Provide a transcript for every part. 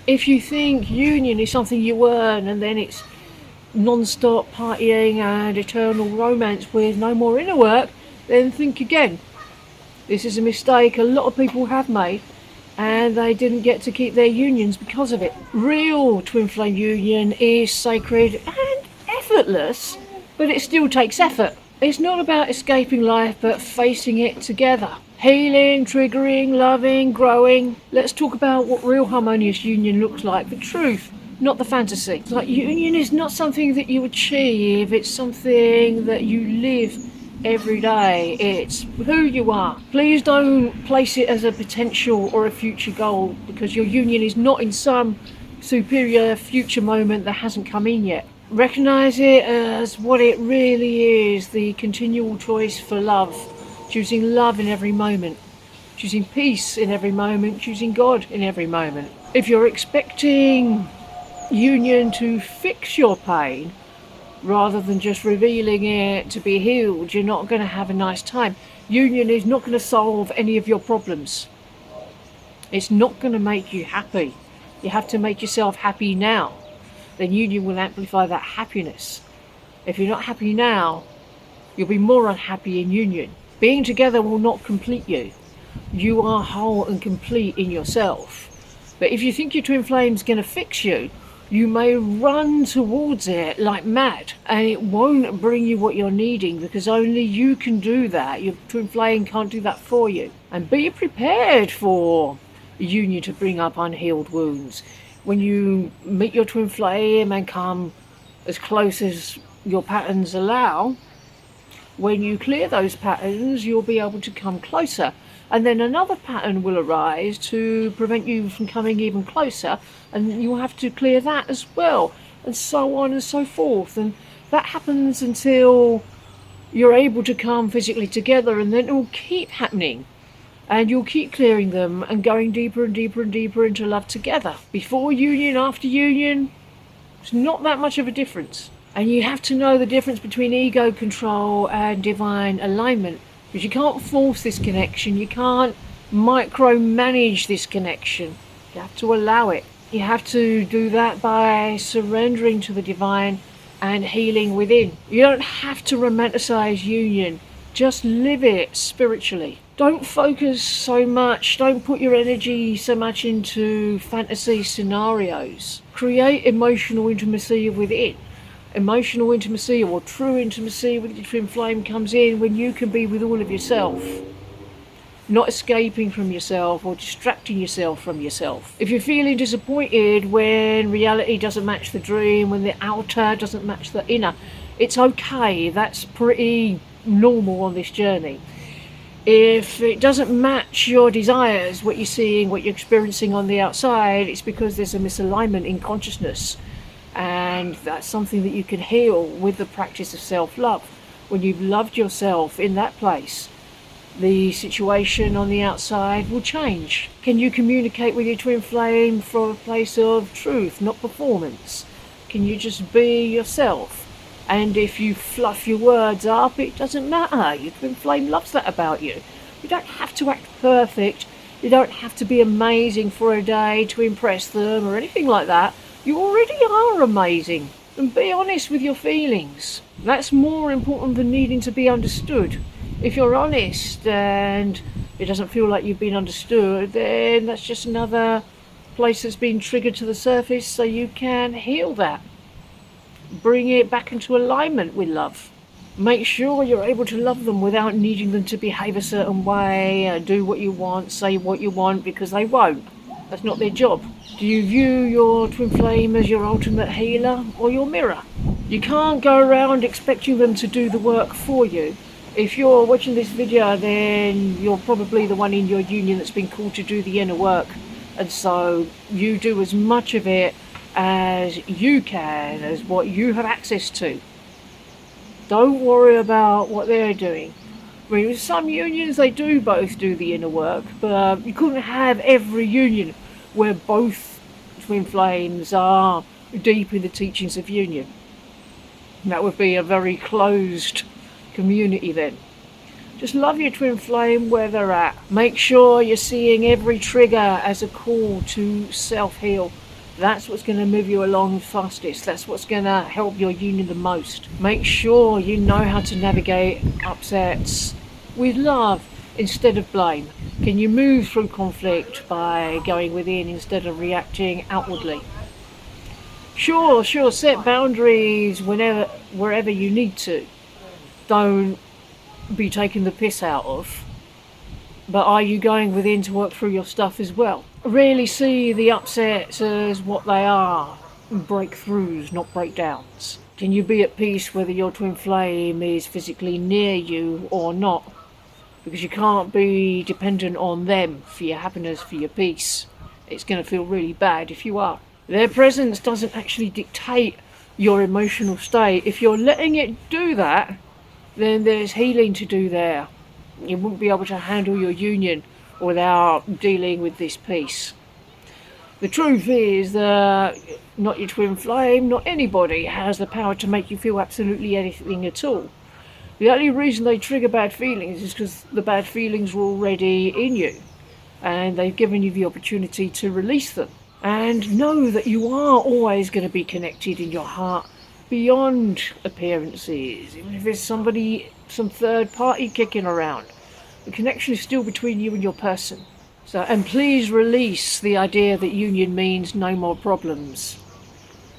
If you think union is something you earn and then it's non-stop partying and eternal romance with no more inner work, then think again. This is a mistake a lot of people have made, and they didn't get to keep their unions because of it. Real twin flame union is sacred and effortless, but it still takes effort. It's not about escaping life, but facing it together. Healing, triggering, loving, growing. Let's talk about what real harmonious union looks like. The truth, not the fantasy. It's like union is not something that you achieve, it's something that you live every day. It's who you are. Please don't place it as a potential or a future goal, because your union is not in some superior future moment that hasn't come in yet. Recognize it as what it really is, the continual choice for love. Choosing love in every moment, choosing peace in every moment, choosing God in every moment. If you're expecting union to fix your pain rather than just revealing it to be healed, you're not going to have a nice time. Union is not going to solve any of your problems. It's not going to make you happy. You have to make yourself happy now. Then union will amplify that happiness. If you're not happy now, you'll be more unhappy in union. Being together will not complete you. You are whole and complete in yourself. But if you think your twin flame's going to fix you, you may run towards it like mad, and it won't bring you what you're needing, because only you can do that. Your twin flame can't do that for you. And be prepared for union to bring up unhealed wounds. When you meet your twin flame and come as close as your patterns allow, when you clear those patterns, you'll be able to come closer. And then another pattern will arise to prevent you from coming even closer, and you'll have to clear that as well, and so on and so forth. And that happens until you're able to come physically together, and then it will keep happening. And you'll keep clearing them and going deeper and deeper and deeper into love together. Before union, after union, it's not that much of a difference. And you have to know the difference between ego control and divine alignment, because you can't force this connection. You can't micromanage this connection. You have to allow it. You have to do that by surrendering to the divine and healing within. You don't have to romanticize union. Just live it spiritually. Don't focus so much, don't put your energy so much into fantasy scenarios. Create emotional intimacy within. Emotional intimacy, or true intimacy with your twin flame, comes in when you can be with all of yourself, not escaping from yourself or distracting yourself from yourself. If you're feeling disappointed when reality doesn't match the dream, when the outer doesn't match the inner, it's okay. That's pretty normal on this journey. If it doesn't match your desires, what you're seeing, what you're experiencing on the outside, it's because there's a misalignment in consciousness. And that's something that you can heal with the practice of self-love. When you've loved yourself in that place, the situation on the outside will change. Can you communicate with your twin flame from a place of truth, not performance? Can you just be yourself? And if you fluff your words up, it doesn't matter. Your twin flame loves that about you. You don't have to act perfect. You don't have to be amazing for a day to impress them or anything like that. You already are amazing. And be honest with your feelings. That's more important than needing to be understood. If you're honest and it doesn't feel like you've been understood, then that's just another place that's been triggered to the surface, so you can heal that. Bring it back into alignment with love. Make sure you're able to love them without needing them to behave a certain way, do what you want, say what you want, because they won't. That's not their job. Do you view your twin flame as your ultimate healer or your mirror? You can't go around expecting them to do the work for you. If you're watching this video, then you're probably the one in your union that's been called to do the inner work. And so you do as much of it as you can, as what you have access to. Don't worry about what they're doing. I mean, with some unions, they do both do the inner work, but you couldn't have every union where both twin flames are deep in the teachings of union. That would be a very closed community then. Just love your twin flame where they're at. Make sure you're seeing every trigger as a call to self-heal. That's what's going to move you along fastest. That's what's going to help your union the most. Make sure you know how to navigate upsets with love instead of blame. Can you move through conflict by going within instead of reacting outwardly? Sure, set boundaries wherever you need to. Don't be taking the piss out of. But are you going within to work through your stuff as well? Really see the upsets as what they are, breakthroughs, not breakdowns. Can you be at peace whether your twin flame is physically near you or not? Because you can't be dependent on them for your happiness, for your peace. It's going to feel really bad if you are. Their presence doesn't actually dictate your emotional state. If you're letting it do that, then there's healing to do there. You wouldn't be able to handle your union without dealing with this piece. The truth is that not your twin flame, not anybody has the power to make you feel absolutely anything at all. The only reason they trigger bad feelings is because the bad feelings were already in you and they've given you the opportunity to release them. And know that you are always going to be connected in your heart beyond appearances. Even if there's somebody, some third party kicking around, the connection is still between you and your person. So, and please release the idea that union means no more problems,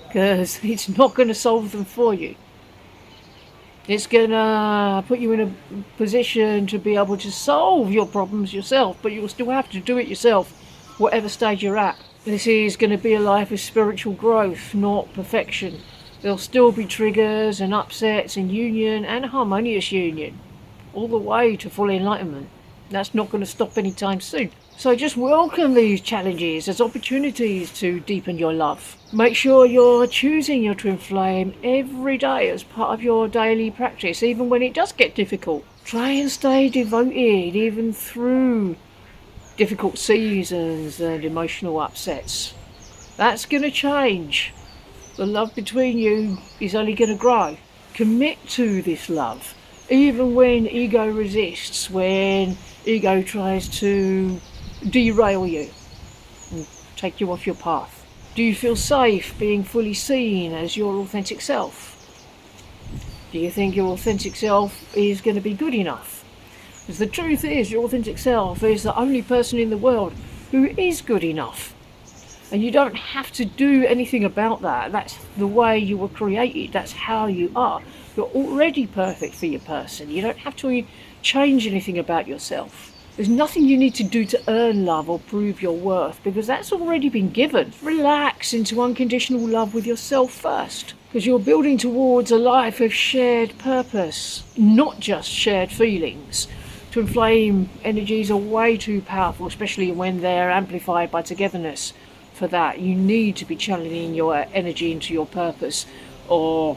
because it's not going to solve them for you. It's going to put you in a position to be able to solve your problems yourself, but you'll still have to do it yourself, whatever stage you're at. This is going to be a life of spiritual growth, not perfection. There'll still be triggers and upsets in union and harmonious union, all the way to full enlightenment. That's not going to stop anytime soon. So just welcome these challenges as opportunities to deepen your love. Make sure you're choosing your twin flame every day as part of your daily practice, even when it does get difficult. Try and stay devoted even through difficult seasons and emotional upsets. That's going to change. The love between you is only going to grow. Commit to this love, even when ego resists, when ego tries to derail you and take you off your path. Do you feel safe being fully seen as your authentic self? Do you think your authentic self is going to be good enough? Because the truth is, your authentic self is the only person in the world who is good enough. And you don't have to do anything about that. That's the way you were created. That's how you are. You're already perfect for your person. You don't have to change anything about yourself. There's nothing you need to do to earn love or prove your worth, because that's already been given. Relax into unconditional love with yourself first, because you're building towards a life of shared purpose, not just shared feelings. Twin flame energies are way too powerful, especially when they're amplified by togetherness. For that, you need to be channeling your energy into your purpose, or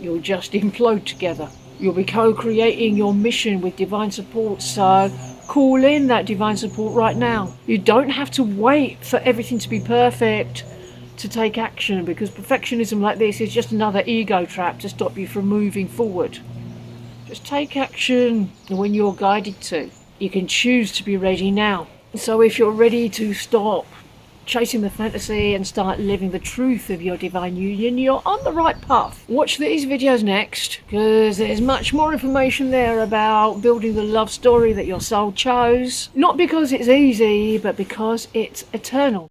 you'll just implode together. You'll be co-creating your mission with divine support, so call in that divine support right now. You don't have to wait for everything to be perfect to take action, because perfectionism like this is just another ego trap to stop you from moving forward. Just take action when you're guided to. You can choose to be ready now. So if you're ready to stop chasing the fantasy and start living the truth of your divine union, you're on the right path. Watch these videos next, because there's much more information there about building the love story that your soul chose. Not because it's easy, but because it's eternal.